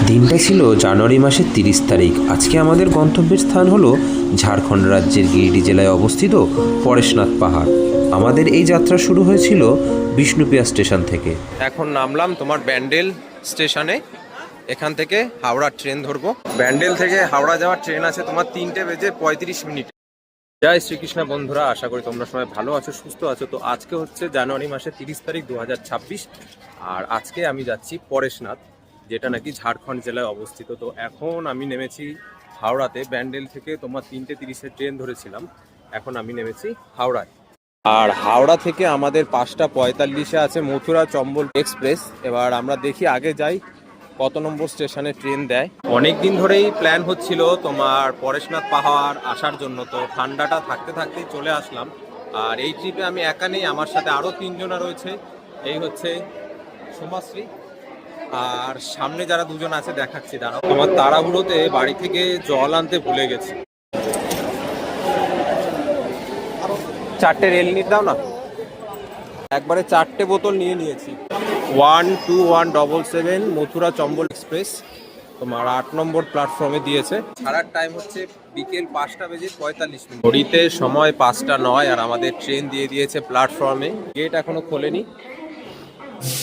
দিনটা ছিল জানুয়ারি মাসের 30 তারিখ। আজকে আমাদের গন্তব্যের স্থান হলো ঝাড়খণ্ড রাজ্যের গিরিডি জেলায় অবস্থিত পরেশনাথ পাহাড়। আমাদের এই যাত্রা শুরু হয়েছিল বিষ্ণুপ্রিয়া স্টেশন থেকে। এখন নামলাম তোমার ব্যান্ডেল স্টেশনে। এখান থেকে হাওড়া ট্রেন ধরবো। ব্যান্ডেল থেকে হাওড়া যাওয়ার ট্রেন আছে তোমার 3:35 জয় শ্রীকৃষ্ণ বন্ধুরা, আশা করি তোমরা সবাই ভালো আছো, সুস্থ আছো। তো আজকে হচ্ছে জানুয়ারি মাসের 30 তারিখ 2026, আর আজকে আমি যাচ্ছি পরেশনাথ, যেটা নাকি ঝাড়খণ্ড জেলায় অবস্থিত। তো এখন আমি নেমেছি হাওড়াতে। ব্যান্ডেল থেকে তোমার 3:30 ট্রেন ধরেছিলাম, এখন আমি নেমেছি হাওড়ায়। আর হাওড়া থেকে আমাদের 5:45 আছে মথুরা চম্বল এক্সপ্রেস। এবার আমরা দেখি আগে যাই কত নম্বর স্টেশনে ট্রেন দেয়। অনেক দিন ধরেই প্ল্যান হচ্ছিল তোমার পরেশনাথ পাহাড় আসার জন্য, তো ঠান্ডাটা থাকতে থাকতেই চলে আসলাম। আর এই ট্রিপে আমি একা নেই, আমার সাথে আরও 3জনা রয়েছে। এই হচ্ছে সোমাশ্রী, আর সামনে যারা দুজন আছে দেখাচ্ছি দাঁড়াও। আমার তাড়াহুড়োতে বাড়ি থেকে জল আনতে ভুলে গেছি। 4টে রেল নিট দাও না, একবারে 4টে বোতল নিয়ে নিয়েছি। 12177 মথুরা চম্বল এক্সপ্রেস তোমার 8 নম্বর প্ল্যাটফর্মে দিয়েছে। ছাড়ার টাইম হচ্ছে বিকেল 5:45। ঘড়িতে সময় 5:09, আর আমাদের ট্রেন দিয়ে দিয়েছে প্ল্যাটফর্মে। গেট এখনো খোলেনি।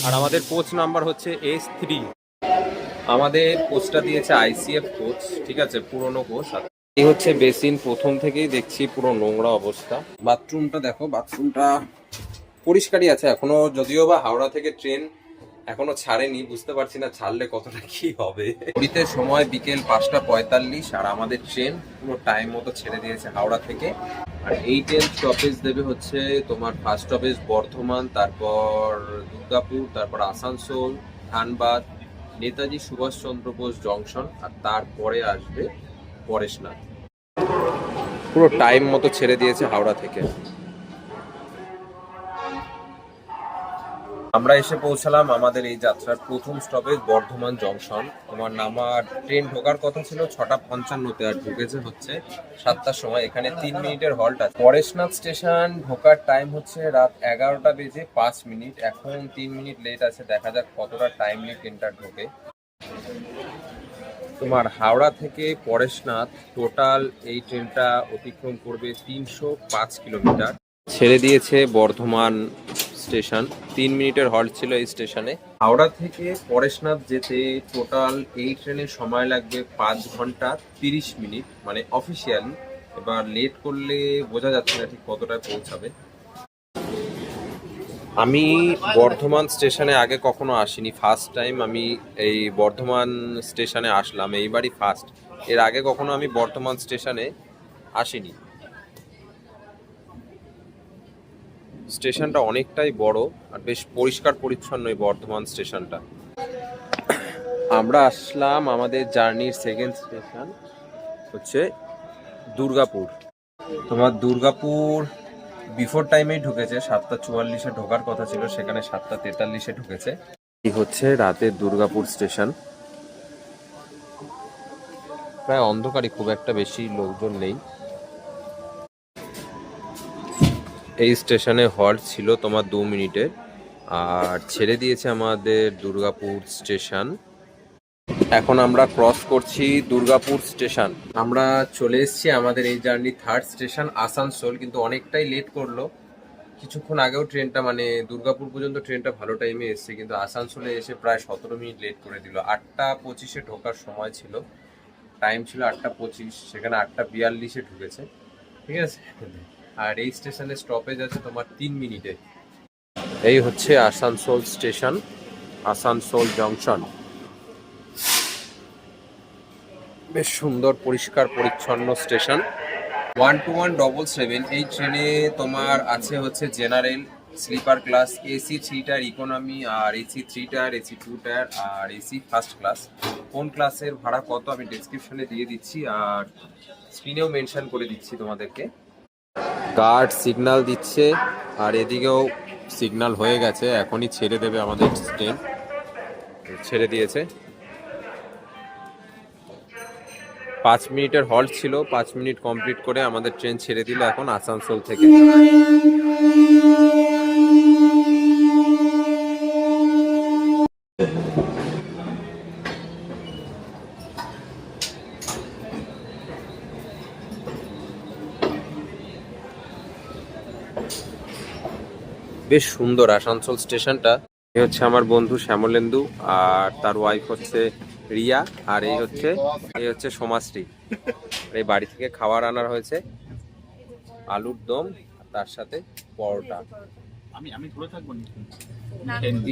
আর আমাদের কোচ নাম্বার হচ্ছে S3। আমাদের কোচটা দিয়েছে ICF কোচ, ঠিক আছে, পুরনো কোচ। এই হচ্ছে বেসিন, প্রথম থেকেই দেখছি পুরো নোংরা অবস্থা। বাথরুমটা দেখো, বাথরুমটা পরিষ্কারই আছে এখনো, যদিও বা হাওড়া থেকে ট্রেন এখনো ছাড়েনি, বুঝতে পারছি না ছাড়লে কতটা কি হবে। ঘড়িতে সময় বিকেল 5:45, আর আমাদের ট্রেন পুরো টাইম মতো ছেড়ে দিয়েছে হাওড়া থেকে। আর এই ট্রেন স্টপেজ দেবে হচ্ছে তোমার ফার্স্ট স্টপেজ বর্ধমান, তারপর দুর্গাপুর, তারপর আসানসোল, ধানবাদ, নেতাজি সুভাষচন্দ্র বোস জংশন, আর তারপরে আসবে পরেশনাথ। পুরো টাইম মতো ছেড়ে দিয়েছে হাওড়া থেকে। আমরা এসে পৌঁছালাম আমাদের এই যাত্রার প্রথম স্টপেজ বর্ধমান জংশন। তোমার নামার ট্রেন ঢোকার কথা ছিল 6:55-তে, আর ঢুকেছে হচ্ছে 7টার সময়। এখানে 3 মিনিটের হল্ট আছে। পরেশনাথ স্টেশন ঢোকার টাইম হচ্ছে রাত 11:05। এখন 3 মিনিট লেট আছে, দেখা যাক কতটা টাইমলি ট্রেনটা ঢোকে। তোমার হাওড়া থেকে পরেশনাথ টোটাল এই ট্রেনটা অতিক্রম করবে 305 কিলোমিটার। ছেড়ে দিয়েছে বর্ধমান স্টেশন। 3 মিনিটের হল্ট ছিল এই স্টেশনে। হাওড়া থেকে পরেশনাথ যেতে টোটাল এই ট্রেনের সময় লাগবে 5 ঘন্টা 30 মিনিট, মানে অফিসিয়ালি। এবার লেট করলে বোঝা যাচ্ছে না ঠিক কতটায় পৌঁছাবে। আমি বর্ধমান স্টেশনে আগে কখনো আসিনি, ফার্স্ট টাইম আমি এই বর্ধমান স্টেশনে আসলাম, এইবারই ফার্স্ট। এর আগে কখনো আমি বর্ধমান স্টেশনে আসিনি। স্টেশনটা অনেকটাই বড় আর বেশ পরিষ্কার পরিচ্ছন্ন এই বর্ধমান স্টেশনটা। আমরা আসলাম আমাদের জার্নির সেকেন্ড স্টেশন হচ্ছে দুর্গাপুর। তোমার দুর্গাপুর বিফোর টাইমেই ঢুকেছে, 7:44-এ ঢোকার কথা ছিল, সেখানে 7:43-এ ঢুকেছে। এই হচ্ছে রাতের দুর্গাপুর স্টেশন। প্রায় অন্ধকারই, খুব একটা বেশি লোকজন নেই। এই স্টেশনে হল্ট ছিল তোমার 2 মিনিটের, আর ছেড়ে দিয়েছে আমাদের দুর্গাপুর স্টেশন। এখন আমরা ক্রস করছি দুর্গাপুর স্টেশন। আমরা চলে এসেছি আমাদের এই জার্নি থার্ড স্টেশন আসানসোল, কিন্তু অনেকটাই লেট করলো। কিছুক্ষণ আগেও ট্রেনটা মানে দুর্গাপুর পর্যন্ত ট্রেনটা ভালো টাইমে এসছে, কিন্তু আসানসোলে এসে প্রায় 17 মিনিট লেট করে দিল। 8:25-এ ঢোকার সময় ছিল, টাইম ছিল 8:25, সেখানে 8:42-এ ঢুকেছে, ঠিক আছে। আর এই স্টেশনে স্টপেজ আছে তোমার 3 মিনিটে। এই হচ্ছে আসানসোল স্টেশন, আসানসোল জংশন। বেশ সুন্দর পরিষ্কার পরিচ্ছন্ন স্টেশন। 12177 এই ট্রেনে তোমার আছে হচ্ছে general, sleeper class, AC 3 tier, economy, আর AC 3 টায়ার, AC 2 টায়ার, আর AC ফার্স্ট ক্লাস। কোন ক্লাসের ভাড়া কত আমি ডেসক্রিপশনে দিয়ে দিচ্ছি, আর স্ক্রিনেও মেনশন করে দিচ্ছি তোমাদেরকে। গার্ড সিগন্যাল দিচ্ছে, আর এদিকেও সিগন্যাল হয়ে গেছে, এখনই ছেড়ে দেবে আমাদের ট্রেন। ছেড়ে দিয়েছে। 5 মিনিটের হল্ট ছিল, 5 মিনিট কমপ্লিট করে আমাদের ট্রেন ছেড়ে দিল এখন আসানসোল থেকে। বেশ সুন্দর আসানসোল স্টেশনটা। এই হচ্ছে আমার বন্ধু শ্যামলেন্দু, আর তার ওয়াইফ হচ্ছে রিয়া, আর এই হচ্ছে সোমাশ্রী। এই বাড়ি থেকে খাবার আনার হয়েছে, আলুর দম আর তার সাথে পরোটা।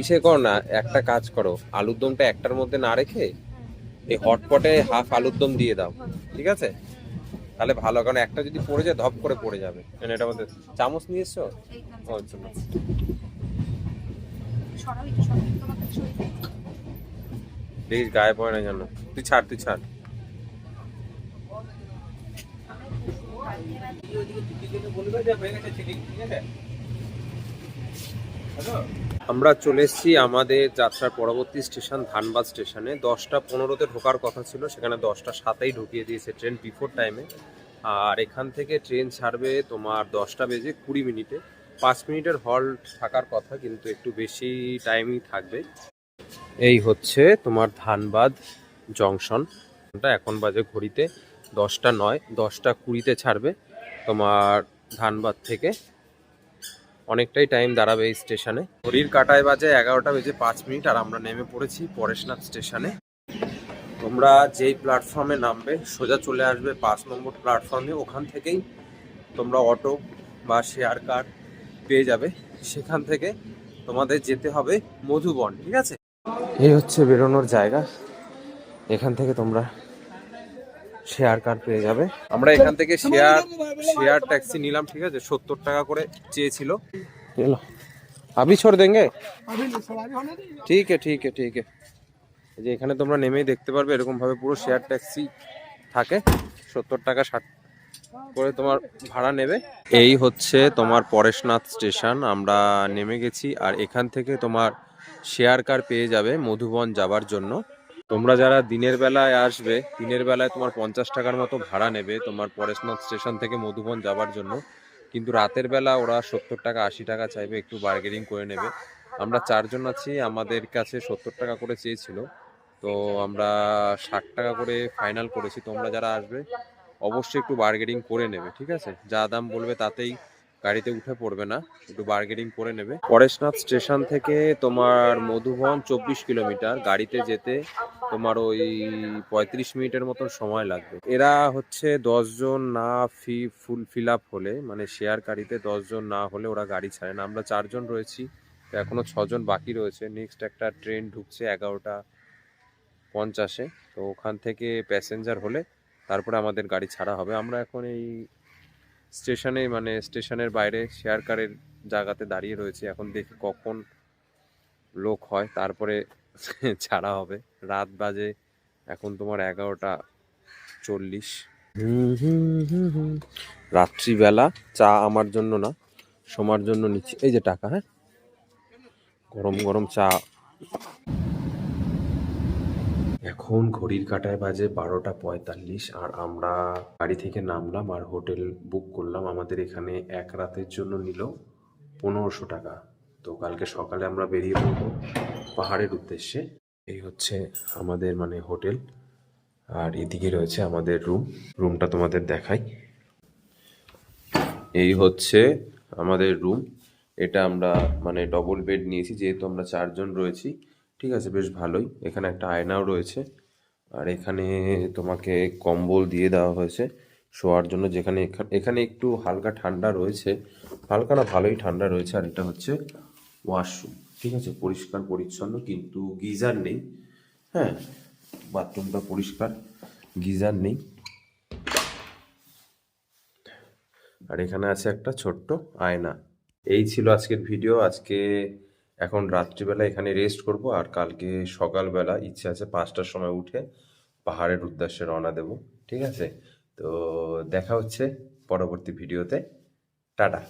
ইসে কর না, একটা কাজ করো, আলুর দমটা একটার মধ্যে না রেখে এই হটপটে হাফ আলুর দম দিয়ে দাও, ঠিক আছে? তাহলে ভালো, কারণ একটা যদি পড়ে যায় ধপ করে পড়ে যাবে। এটার মধ্যে চামচ নিয়ে এসছো ওর জন্য। দেখিস গায়ে পড়ে না যেন। তুই ছাড়। আমরা চলে এসেছি আমাদের যাত্রার পরবর্তী স্টেশন ধানবাদ স্টেশনে। 10টা 15-তে ঢোকার কথা ছিল, সেখানে 10টা 7-এই ঢুকিয়ে দিয়েছে ট্রেন বিফোর টাইমে। আর এখান থেকে ট্রেন ছাড়বে তোমার 10টা বেজে 20 মিনিটে। 5 মিনিটের হল্ট থাকার কথা, কিন্তু একটু বেশি টাইমই থাকবে। এই হচ্ছে তোমার ধানবাদ জংশন। এখন বাজে ঘড়িতে 10টা 9, 10টা 20-তে ছাড়বে তোমার ধানবাদ থেকে। অনেকটাই টাইম দাঁড়াবে এই স্টেশনে। ঘড়ির কাঁটায় বাজে 11টা বেজে 5 মিনিট, আর আমরা নেমে পড়েছি পরেশনাথ স্টেশনে। তোমরা যেই প্ল্যাটফর্মে নামবে সোজা চলে আসবে 5 নম্বর প্ল্যাটফর্মে। ওখান থেকেই তোমরা অটো বা শেয়ার কার পেয়ে যাবে। সেখান থেকে তোমাদের যেতে হবে মধুবন, ঠিক আছে? এই হচ্ছে বেরোনোর জায়গা। এখান থেকে তোমরা শেয়ার কার পেয়ে যাবে। আমরা এখান থেকে শেয়ার ট্যাক্সি নিলাম, ঠিক আছে? 70 টাকা করে চেয়েছিল। अभी छोड़ देंगे, ঠিক আছে। যে এখানে তোমরা নেমেই দেখতে পারবে এরকম ভাবে পুরো শেয়ার ট্যাক্সি থাকে। 70 টাকা 60 করে তোমার ভাড়া নেবে। এই হচ্ছে তোমার পরেশনাথ স্টেশন, আমরা নেমে গেছি। আর এখান থেকে তোমার শেয়ার কার পেয়ে যাবে মধুবন যাবার জন্য। তোমরা যারা দিনের বেলায় আসবে, দিনের বেলায় তোমার 50 টাকার মতো ভাড়া নেবে তোমার পরেশনাথ স্টেশন থেকে মধুবন যাবার জন্য। কিন্তু রাতের বেলা ওরা 70 টাকা 80 টাকা চাইবে, একটু বার্গেনিং করে নেবে। আমরা 4 জন আছি, আমাদের কাছে 70 টাকা করে চেয়েছিল, তো আমরা 60 টাকা করে ফাইনাল করেছি। তোমরা যারা আসবে অবশ্যই একটু বার্গেনিং করে নেবে, ঠিক আছে? যা দাম বলবে তাতেই গাড়িতে উঠে পড়বে না, একটু বার্গেনিং করে নেবে। পরেশনাথ স্টেশন থেকে তোমার মধুবন 24 কিলোমিটার, গাড়িতে যেতে তোমার ওই 35 মিনিটের মতন সময় লাগবে। এরা হচ্ছে 10 জন না ফিল আপ হলে, মানে শেয়ার গাড়িতে 10 জন না হলে ওরা গাড়ি ছাড়ে না। আমরা 4 জন রয়েছি, তো এখনো 6 জন বাকি রয়েছে। নেক্সট একটা ট্রেন ঢুকছে 11টা 50-এ, তো ওখান থেকে প্যাসেঞ্জার হলে তারপরে আমাদের গাড়ি ছাড়া হবে। আমরা এখন এই স্টেশনে, মানে স্টেশনের বাইরে শেয়ার কারের জায়গাতে দাঁড়িয়ে রয়েছি। এখন দেখি কখন লোক হয়, তারপরে ছাড়া হবে। রাত বাজে এখন তোমার 11টা 40। রাত্রিবেলা চা আমার জন্য না, সোমার জন্য নিচ্ছি। এই যে টাকা, হ্যাঁ, গরম গরম চা। এখন ঘড়ির কাঁটায় বাজে 12টা 45, আর আমরা গাড়ি থেকে নামলাম আর হোটেল বুক করলাম। আমাদের এখানে এক রাতের জন্য নিল 1500 টাকা। তো কালকে সকালে আমরা বেরিয়ে পড়বো পাহাড়ের উদ্দেশ্যে। এই হচ্ছে আমাদের মানে হোটেল, আর এদিকে রয়েছে আমাদের রুমটা তোমাদের দেখাই। এই হচ্ছে আমাদের রুম। এটা আমরা মানে ডবল বেড নিয়েছি, যেহেতু আমরা 4 জন রয়েছি, ঠিক আছে? বেশ ভালোই। এখানে একটা আয়নাও রয়েছে, আর এখানে তোমাকে কম্বল দিয়ে দেওয়া হয়েছে শোয়ার জন্য। যেখানে এখানে একটু হালকা ঠান্ডা রয়েছে, হালকা না ভালোই ঠান্ডা রয়েছে। আর এটা হচ্ছে ওয়াশরুম, ঠিক আছে? পরিষ্কার পরিচ্ছন্ন, কিন্তু গিজার নেই। হ্যাঁ, বাথরুমটা পরিষ্কার, গিজার নেই। আর এখানে আছে একটা ছোট্ট আয়না। এই ছিল আজকের ভিডিও। আজকে এখন রাত্রিবেলা এখানে রেস্ট করব, আর কালকে সকালবেলা ইচ্ছে আছে 5টার সময় উঠে পাহাড়ের উদ্দেশ্যে রওনা দেব, ঠিক আছে? তো দেখা হচ্ছে পরবর্তী ভিডিওতে। টাটা।